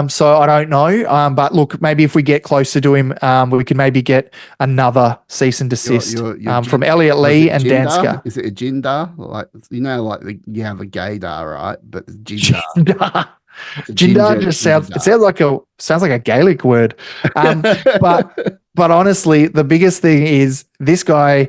so I don't know. But look, maybe if we get closer to him, we can maybe get another cease and desist from Elliot Lee and Dan Scarr. Is it a Jinder? Like you have a gaydar, right? But Jinder. Jinder just sounds like a Gaelic word. But honestly, the biggest thing is this guy.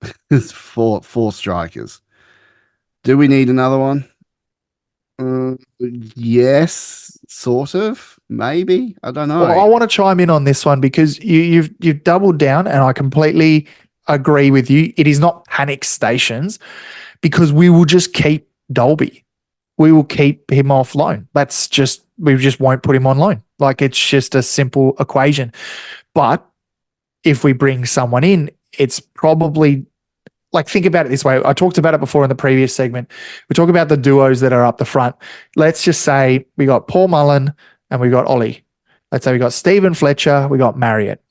There's four strikers. Do we need another one? Yes, sort of, maybe. I don't Well, know. I want to chime in on this one because you've doubled down, and I completely agree with you. It is not panic stations because we will just keep Dolby. We will keep him off loan. We just won't put him on loan. Like, it's just a simple equation. But if we bring someone in, it's probably like, think about it this way. I talked about it before in the previous segment. We talk about the duos that are up the front. Let's just say we got Paul Mullen and we got Ollie. Let's say we got Stephen Fletcher, we got Marriott.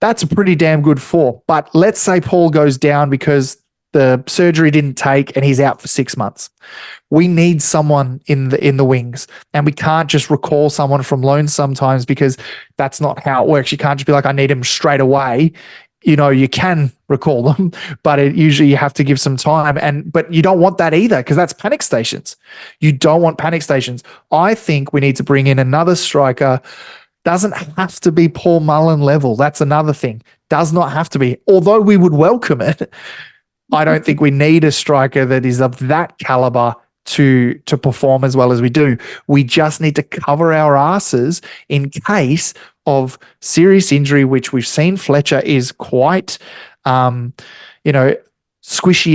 That's a pretty damn good four. But let's say Paul goes down because the surgery didn't take and he's out for 6 months. We need someone in the wings, and we can't just recall someone from loan sometimes because that's not how it works. You can't just be like, I need him straight away. You can recall them, but usually you have to give some time. But you don't want that either because that's panic stations. You don't want panic stations. I think we need to bring in another striker. Doesn't have to be Paul Mullen level. That's another thing. Does not have to be, although we would welcome it. I don't think we need a striker that is of that caliber to perform as well as we do. We just need to cover our asses in case of serious injury, which we've seen Fletcher is quite, squishy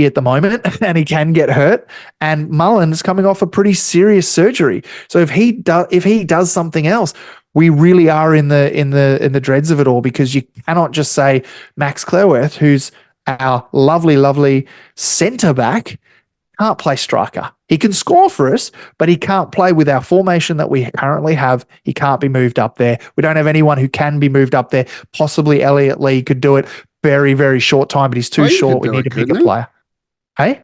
at the moment, and he can get hurt. And Mullen is coming off a pretty serious surgery. So if he does something else, we really are in the dreads of it all, because you cannot just say Max Clearworth, who's our lovely, lovely centre back, can't play striker. He can score for us, but he can't play with our formation that we currently have. He can't be moved up there. We don't have anyone who can be moved up there. Possibly Elliot Lee could do it very, very short time, but he's too short. We need a bigger player. Hey?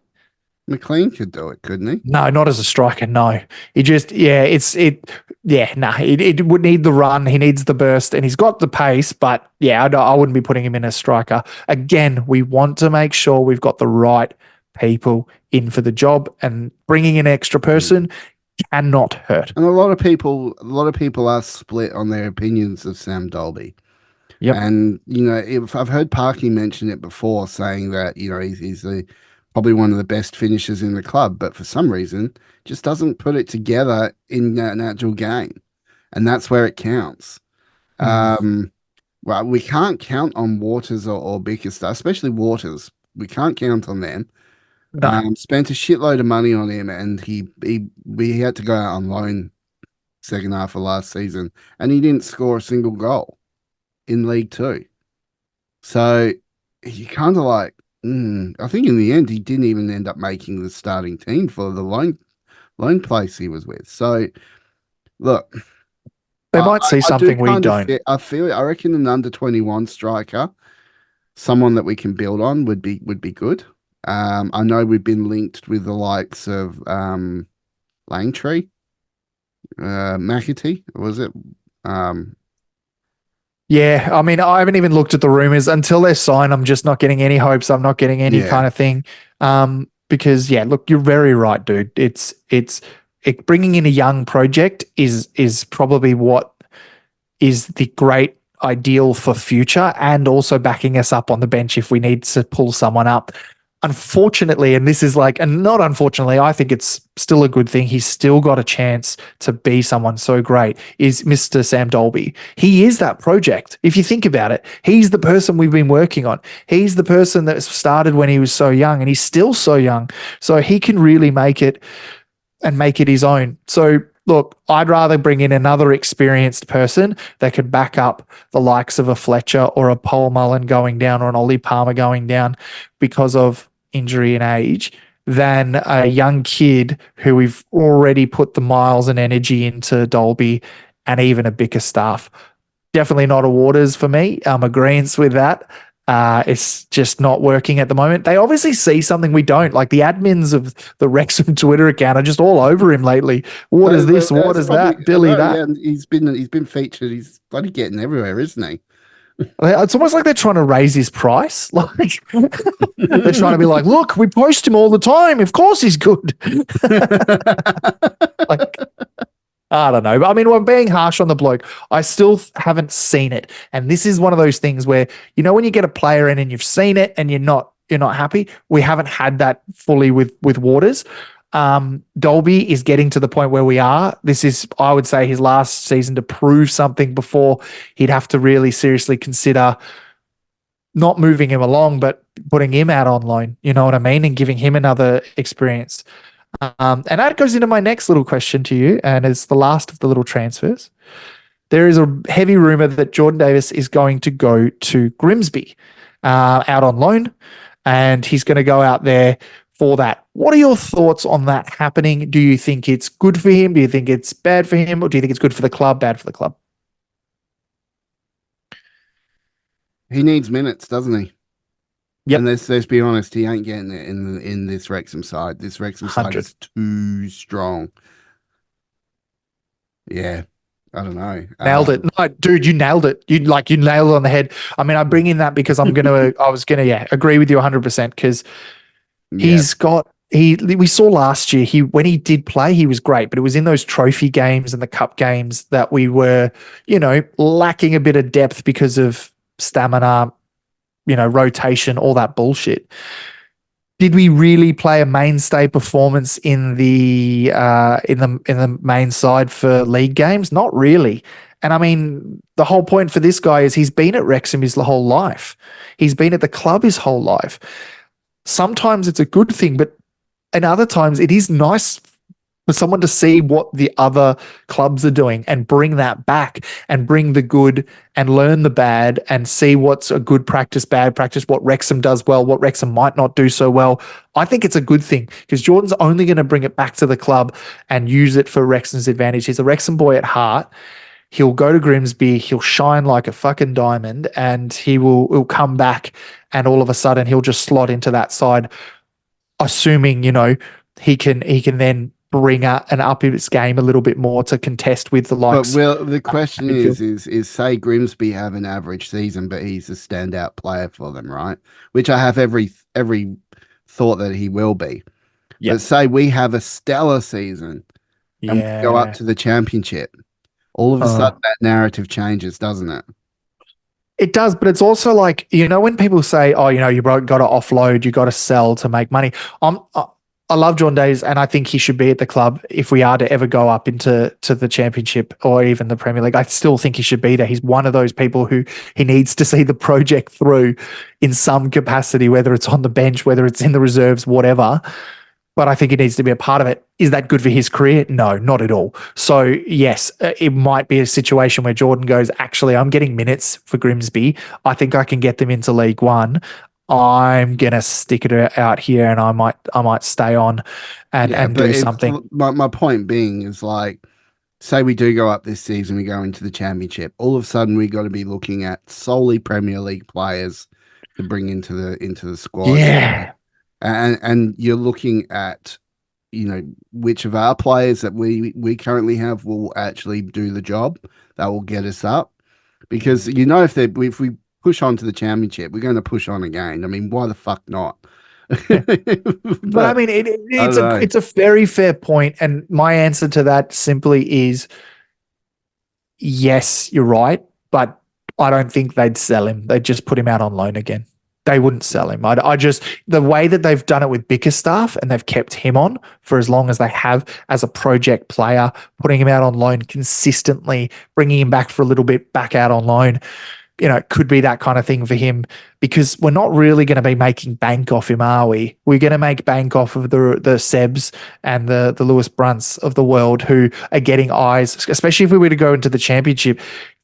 McLean could do it, couldn't he? No, not as a striker. No, he just, it would need the run. He needs the burst, and he's got the pace. But yeah, I wouldn't be putting him in as striker. Again, we want to make sure we've got the right people in for the job, and bringing in an extra person cannot hurt. And a lot of people are split on their opinions of Sam Dolby. Yep. And if I've heard Parky mention it before, saying that he's probably one of the best finishers in the club, but for some reason just doesn't put it together in an actual game, and that's where it counts. Well, we can't count on Waters or Bickerstaff, especially Waters. We can't count on them. No. Spent a shitload of money on him, and we had to go out on loan second half of last season, and he didn't score a single goal in League Two. So you kind of like, I think in the end he didn't even end up making the starting team for the loan place he was with. So look, they might see something we don't. I reckon an under 21 striker, someone that we can build on, would be good. I know we've been linked with the likes of Langtree, McAtee, was it? Yeah, I mean, I haven't even looked at the rumors. Until they're signed, I'm just not getting any hopes. I'm not getting any kind of thing. Because look, you're very right, dude. It's bringing in a young project is probably what is the great ideal for future, and also backing us up on the bench if we need to pull someone up. Unfortunately, and this is not unfortunately, I think it's still a good thing, he's still got a chance to be someone so great, is Mr. Sam Dolby. He is that project. If you think about it, he's the person we've been working on. He's the person that started when he was so young, and he's still so young. So he can really make it his own. So look, I'd rather bring in another experienced person that could back up the likes of a Fletcher or a Paul Mullen going down, or an Ollie Palmer going down because of injury and age, than a young kid who we've already put the miles and energy into, Dolby, and even a Bickerstaff. Definitely not a Waters for me. I'm agreeing with that. It's just not working at the moment. They obviously see something we don't. Like, the admins of the Wrexham Twitter account are just all over him lately. What is this? What is that? Billy, that. Yeah, he's been featured. He's bloody getting everywhere, isn't he? It's almost like they're trying to raise his price. Like, they're trying to be like, look, we post him all the time. Of course he's good. Like, I don't know. But I mean, we're being harsh on the bloke. I still haven't seen it. And this is one of those things where, when you get a player in and you've seen it and you're not you're not happy. We haven't had that fully with Waters. Dolby is getting to the point where we are. This is, I would say, his last season to prove something before he'd have to really seriously consider not moving him along, but putting him out on loan. You know what I mean? And giving him another experience. And that goes into my next little question to you, and it's the last of the little transfers. There is a heavy rumor that Jordan Davis is going to go to Grimsby out on loan, and he's going to go out there for that. What are your thoughts on that happening? Do you think it's good for him? Do you think it's bad for him? Or do you think it's good for the club, bad for the club? He needs minutes, doesn't he? Yep. And let's be honest, he ain't getting it in this Wrexham side. This Wrexham side 100. is too strong. Yeah, I don't know. Nailed it. No, dude, you nailed it. You nailed it on the head. I mean, I bring in that because I was going to agree with you 100% because he's got, we saw last year, when he did play, he was great, but it was in those trophy games and the cup games that we were, lacking a bit of depth because of stamina, rotation, all that bullshit. Did we really play a mainstay performance in the main side for league games? Not really. And I mean, the whole point for this guy is he's been at Wrexham his whole life. He's been at the club his whole life. Sometimes it's a good thing, but in other times it is nice for someone to see what the other clubs are doing and bring that back and bring the good and learn the bad and see what's a good practice, bad practice, what Wrexham does well, what Wrexham might not do so well. I think it's a good thing because Jordan's only going to bring it back to the club and use it for Wrexham's advantage. He's a Wrexham boy at heart. He'll go to Grimsby, he'll shine like a fucking diamond, and he'll come back and all of a sudden he'll just slot into that side, assuming, he can then bring up his game a little bit more to contest with the likes. But the question is say Grimsby have an average season, but he's a standout player for them, right? Which I have every thought that he will be. Yep. But say we have a stellar season and we go up to the championship. All of a sudden that narrative changes, doesn't it? It does, but it's also like, when people say, oh, you got to offload, you got to sell to make money. I love John Days, and I think he should be at the club if we are to ever go up into the championship or even the Premier League. I still think he should be there. He's one of those people who he needs to see the project through in some capacity, whether it's on the bench, whether it's in the reserves, whatever. But I think he needs to be a part of it. Is that good for his career? No, not at all. So yes, it might be a situation where Jordan goes, actually, I'm getting minutes for Grimsby. I think I can get them into League One. I'm gonna stick it out here, and I might stay on and do something. My point being is like, say we do go up this season, we go into the championship. All of a sudden, we got to be looking at solely Premier League players to bring into the squad. Yeah, and you're looking at, which of our players that we currently have will actually do the job that will get us up, because if we push on to the championship, we're going to push on again. I mean, why the fuck not? but I mean, it's a very fair point, and my answer to that simply is yes, you're right, but I don't think they'd sell him. They'd just put him out on loan again. They wouldn't sell him. I just, the way that they've done it with Bickerstaff and they've kept him on for as long as they have as a project player, putting him out on loan consistently, bringing him back for a little bit, back out on loan. It could be that kind of thing for him, because we're not really going to be making bank off him, are we? We're going to make bank off of the Sebs and the Lewis Brunts of the world who are getting eyes, especially if we were to go into the championship.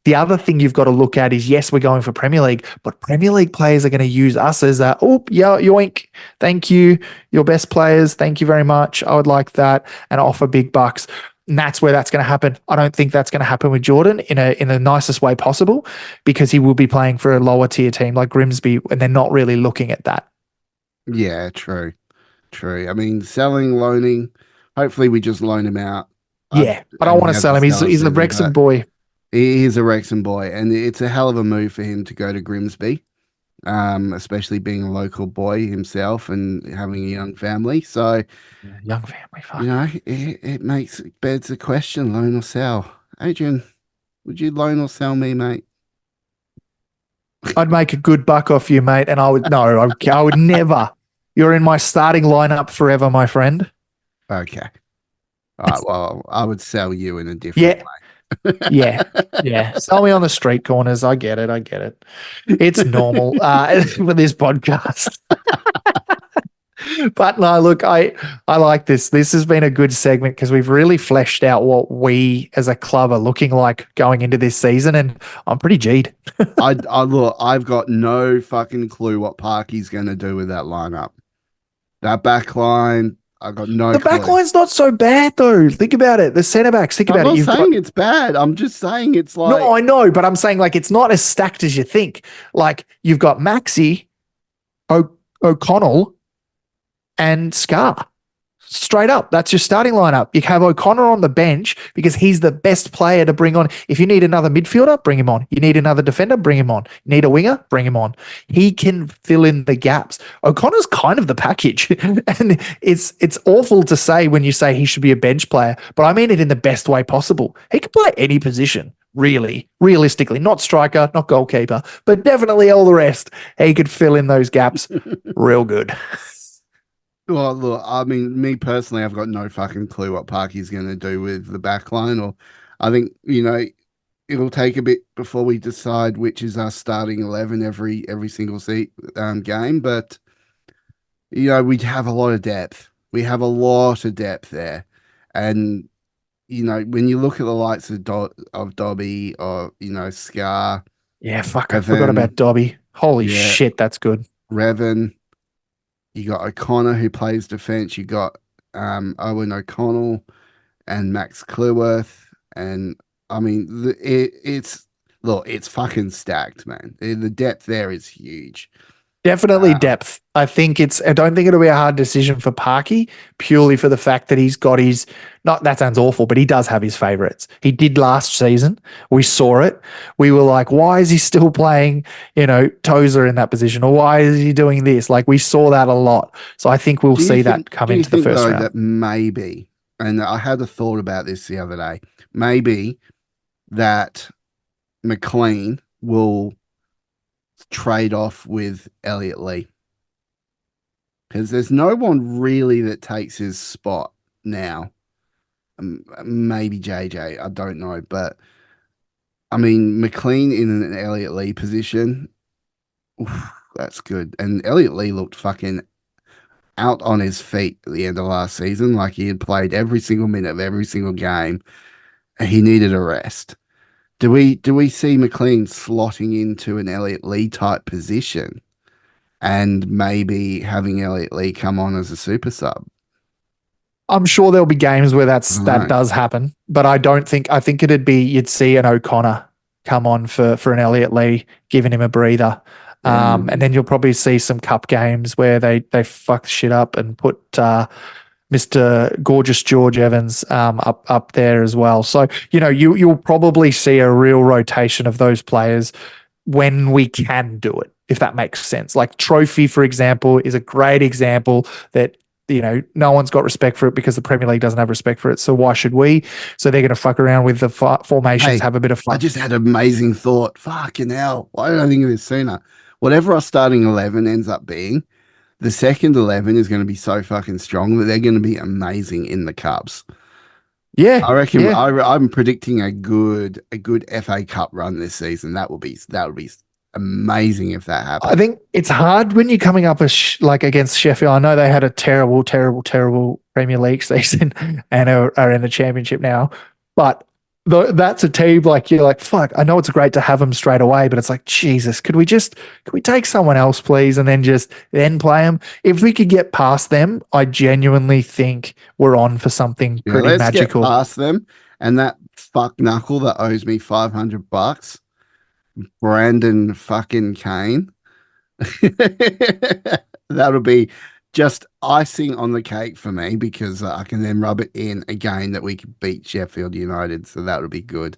The other thing you've got to look at is, yes, we're going for Premier League, but Premier League players are going to use us as a, yoink, thank you, your best players, thank you very much, I would like that, and offer big bucks. And that's where that's going to happen. I don't think that's going to happen with Jordan in the nicest way possible, because he will be playing for a lower tier team like Grimsby, and they're not really looking at that. Yeah, true. I mean, selling, loaning, hopefully we just loan him out. Yeah, I don't want to sell him. He's a Wrexham boy. He is a Wrexham boy, and it's a hell of a move for him to go to Grimsby, especially being a local boy himself and having a young family. So, young family, fuck. it begs the question: loan or sell? Adrian, would you loan or sell me, mate? I'd make a good buck off you, mate. And I would never. You're in my starting lineup forever, my friend. Okay. All right. Well, I would sell you in a different Yeah. way. Yeah. Sell me on the street corners. I get it. It's normal with this podcast. But no, look, I like this. This has been a good segment because we've really fleshed out what we as a club are looking like going into this season, and I'm pretty G'd. I look, I've got no fucking clue what Parky's going to do with that lineup. That back line, I've got no The clue. back line's not so bad though. Think about it. The centre backs. Think about it. I'm not saying it's bad. I'm just saying it's like. No, I know, but I'm saying like it's not as stacked as you think. Like you've got Maxi, O'Connell, and Scarr. Straight up, that's your starting lineup. You have O'Connor on the bench because he's the best player to bring on. If you need another midfielder, bring him on. You need another defender, bring him on. You need a winger, bring him on. He can fill in the gaps. O'Connor's kind of the package. And it's awful to say when you say he should be a bench player, but I mean it in the best way possible. He can play any position, really, realistically. Not striker, not goalkeeper, but definitely all the rest. He could fill in those gaps real good. Well, look, I mean, me personally, I've got no fucking clue what Parky's going to do with the back line. Or I think, it'll take a bit before we decide which is our starting 11 every single game. But, we have a lot of depth. We have a lot of depth there. And, when you look at the likes of Dobby or, Scar. Yeah, fuck, I forgot about Dobby. Holy shit, that's good. Revan. You got O'Connor who plays defense. You got Owen O'Connell and Max Cleworth. And I mean, it's fucking stacked, man. The depth there is huge. Definitely depth. I don't think it'll be a hard decision for Parky purely for the fact that he's got that sounds awful, but he does have his favourites. He did last season. We saw it. We were like, why is he still playing, Tozer in that position? Or why is he doing this? Like we saw that a lot. So I think we'll see that come into the first round. That maybe, and I had a thought about this the other day, maybe that McLean will trade off with Elliot Lee because there's no one really that takes his spot now. Maybe JJ, I don't know, but I mean McLean in an Elliot Lee position, that's good. And Elliot Lee looked fucking out on his feet at the end of last season, like he had played every single minute of every single game, and he needed a rest. Do we see McLean slotting into an Elliot Lee type position and maybe having Elliot Lee come on as a super sub? I'm sure there'll be games where that does happen, but I think it'd be, you'd see an O'Connor come on for an Elliot Lee, giving him a breather. And then you'll probably see some cup games where they fuck shit up and put, Mr. Gorgeous George Evans up there as well. So, you'll probably see a real rotation of those players when we can do it, if that makes sense. Like Trophy, for example, is a great example that, no one's got respect for it because the Premier League doesn't have respect for it. So why should we? So they're going to fuck around with the formations, have a bit of fun. I just had an amazing thought. Fucking hell. Why didn't I think of this sooner? Whatever our starting 11 ends up being, the second 11 is going to be so fucking strong that they're going to be amazing in the Cups. Yeah, I reckon. Yeah. I'm predicting a good FA Cup run this season. That would be amazing if that happens. I think it's hard when you're coming up against Sheffield. I know they had a terrible Premier League season and are in the Championship now, but that's a team like you're like, fuck, I know it's great to have them straight away, but it's like, Jesus, could we take someone else, please? And then play them. If we could get past them, I genuinely think we're on for something pretty magical. Get past them. And that fuck knuckle that owes me $500, Brandon fucking Kane. That'll be just icing on the cake for me because I can then rub it in again that we could beat Sheffield United. So that would be good.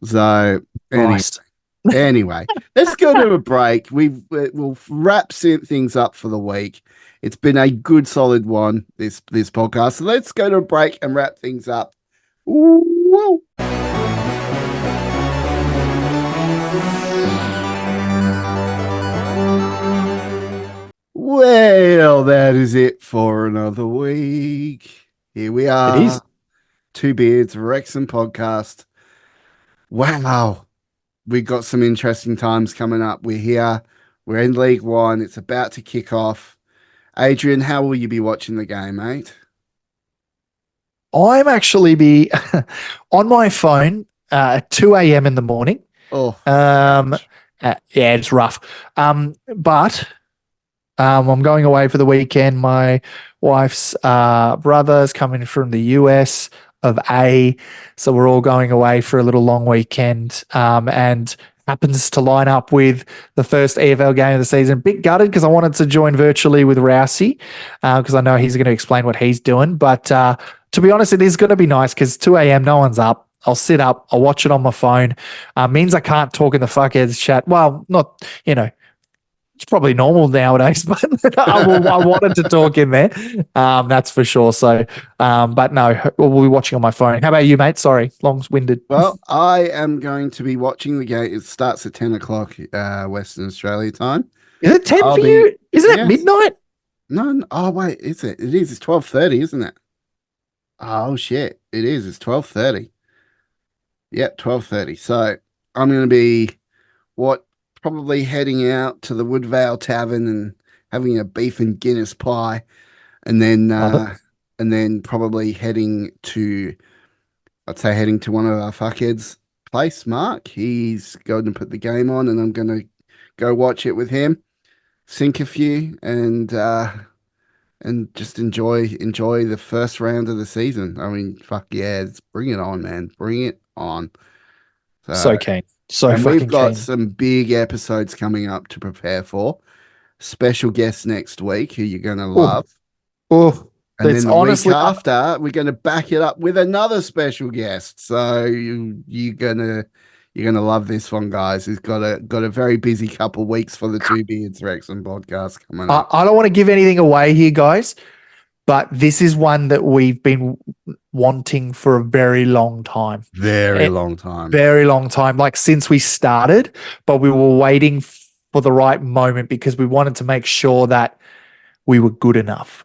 So anyway, let's go to a break. We'll wrap things up for the week. It's been a good solid one, this podcast. So let's go to a break and wrap things up. Woo! That is it for another week. Here we It are. is. Two Beards Wrexham Podcast. Wow. We got some interesting times coming up. We're here. We're in League One. It's about to kick off. Adrian, how will you be watching the game, mate? I'm actually be on my phone at 2 a.m. in the morning. Oh, Yeah, it's rough. But I'm going away for the weekend. My wife's brother's coming from the US of A. So we're all going away for a little long weekend. And happens to line up with the first EFL game of the season. Bit gutted because I wanted to join virtually with Rousey because I know he's going to explain what he's doing. But to be honest, it is going to be nice because 2 a.m. no one's up. I'll sit up. I'll watch it on my phone. Means I can't talk in the fuckheads chat. Well, not, it's probably normal nowadays, but I wanted to talk in there. That's for sure. So, but no, we'll be watching on my phone. How about you, mate? Sorry, long-winded. well, I am going to be watching the game. It starts at 10 o'clock Western Australia time. Is it 10 for you? Isn't it midnight? No. Oh, wait. Is it? It is. It's 12:30, isn't it? Oh, shit. It is. It's 12:30. Yep, 12:30. So I'm going to be probably heading out to the Woodvale Tavern and having a beef and Guinness pie, and then probably heading to one of our fuckheads' place. Mark, he's going to put the game on, and I'm going to go watch it with him, sink a few, and just enjoy the first round of the season. I mean, fuck yeah, bring it on, man, bring it on. So keen. So and fucking we've got keen. some big episodes coming up to prepare for. Special guests next week who you're going to love. Oh, And it's then the honestly week after, we're going to back it up with another special guest. So you're gonna love this one, guys. He's got a very busy couple of weeks for the Two Beards Wrexham podcast coming up. I don't want to give anything away here, guys, but this is one that we've been wanting for a very long time. Very long time. Very long time, like since we started, but we were waiting for the right moment because we wanted to make sure that we were good enough.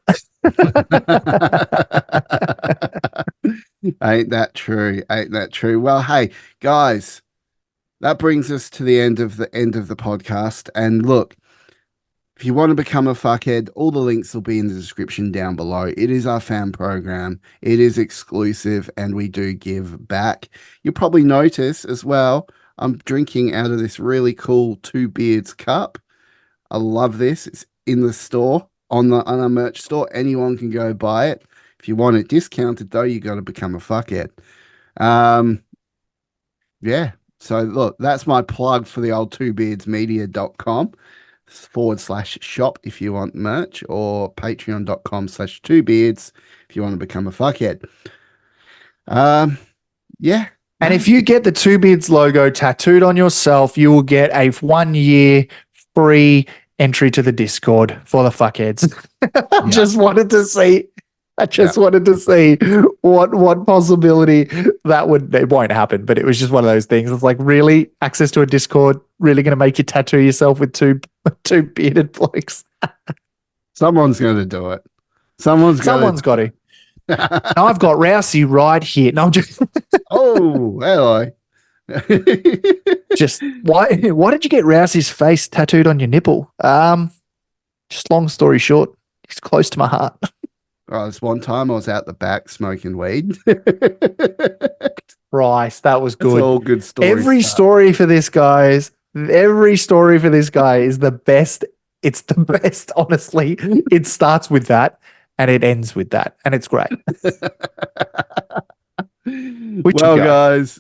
Ain't that true? Ain't that true? Well, hey, guys, that brings us to the end of the podcast. And look, if you want to become a fuckhead, all the links will be in the description down below. It is our fan program. It is exclusive, and we do give back. You'll probably notice as well, I'm drinking out of this really cool Two Beards cup. I love this. It's in the store, on our merch store. Anyone can go buy it. If you want it discounted, though, you got to become a fuckhead. Yeah. So look, that's my plug for the old twobeardsmedia.com/shop if you want merch, or patreon.com/twobeards if you want to become a fuckhead. Yeah. And if you get the Two Beards logo tattooed on yourself, you will get a 1 year free entry to the Discord for the fuckheads. I just wanted to see what possibility that would. It won't happen, but it was just one of those things. It's like, really, access to a Discord, really going to make you tattoo yourself with two bearded blokes? Someone's going to do it. Someone's got to. Now I've got Rousey right here. No, I'm just. Oh, hello. Just why did you get Rousey's face tattooed on your nipple? Just long story short, he's close to my heart. Oh, this one time I was out the back smoking weed. Christ, that was good. It's all good stories. Every story for this guy is the best. It's the best, honestly. It starts with that and it ends with that, and it's great. Well, guys,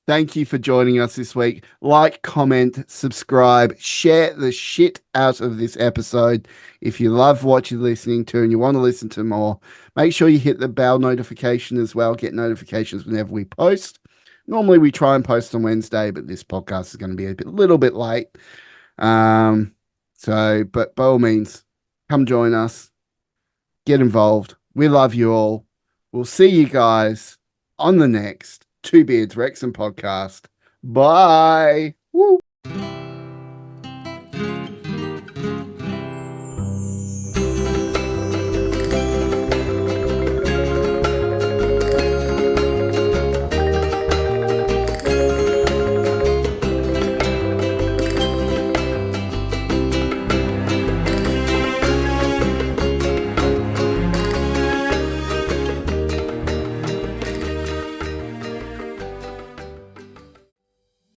thank you for joining us this week. Like, comment, subscribe, share the shit out of this episode. If you love what you're listening to and you want to listen to more, make sure you hit the bell notification as well. Get notifications whenever we post. Normally we try and post on Wednesday, but this podcast is going to be a little bit late. But by all means, come join us. Get involved. We love you all. We'll see you guys on the next Two Beards Wrexham podcast. Bye. Woo.